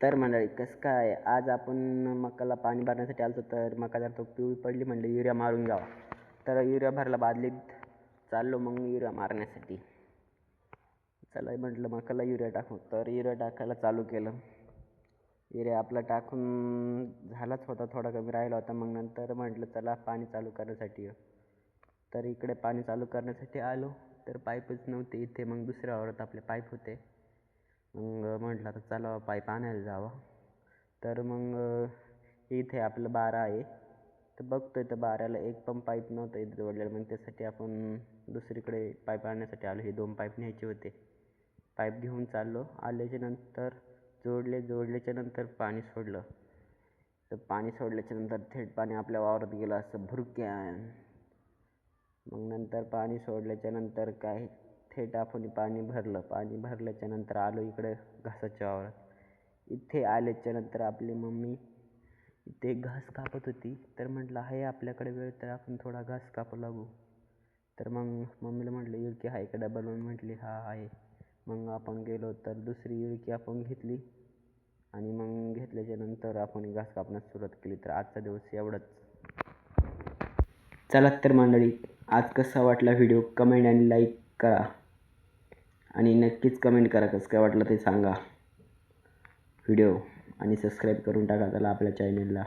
तर मंडळी कसं काय, आज आपण मकाला पाणी भरण्यासाठी आलो. तर मका जर तो पिवळी पडली म्हणलं युरिया मारून घ्यावा. तर युरिया भरला बादलीत, चाललो मग युरिया मारण्यासाठी. चला म्हटलं मकाला युरिया टाकू. तर युरिया टाकायला चालू केलं. युरिया आपला टाकून झालाच होता, थोडा कमी राहिला होता. मग नंतर म्हटलं चला पाणी चालू करण्यासाठी. तर इकडे पाणी चालू करण्यासाठी आलो तर पाईपच नव्हते इथे. मग दुसऱ्या वावरात आपले पाईप होते. मग म्हटलं आता चला पाईप आणायला जावं. तर मग इथे आपलं 12 आहे. तर बघतोय तर 12ला एक पण पाईप नव्हतं इथे जोडलेलं. मग त्यासाठी आपण दुसरीकडे पाईप आणण्यासाठी आलो. हे 2 पाईप न्यायचे होते. पाईप घेऊन चाललो. आल्याच्या नंतर जोडल्याच्या नंतर पाणी सोडलं. तर पाणी सोडल्याच्या नंतर थेट पाणी आपल्या वावरात गेलं असं भुरक्यान. मग नंतर पाणी सोडल्याच्या नंतर काय थेट आपण पाणी भरलं. पाणी भरल्याच्या नंतर आलो इकडे घासाच्या वावरात. इथे आल्याच्या नंतर आपली मम्मी इथे घास कापत होती. तर म्हटलं आहे आपल्याकडे वेळ तर आपण थोडा घास कापू लागू. तर मग मम्मीला म्हटलं युळकी आहे का डबल? म्हणून म्हटली हा आहे. मग आपण गेलो तर दुसरी युळकी आपण घेतली आणि मग घेतल्याच्या नंतर आपण घास कापण्यास सुरुवात केली. तर आजचा दिवस एवढंच. चला तर मंडळी, आज कसा वाटला व्हिडिओ कमेंट आणि लाईक करा. आणि नक्कीच कमेंट करा कसं काय वाटलं ते सांगा व्हिडिओ. आणि सबस्क्राईब करून टाका त्याला आपल्या चॅनलला.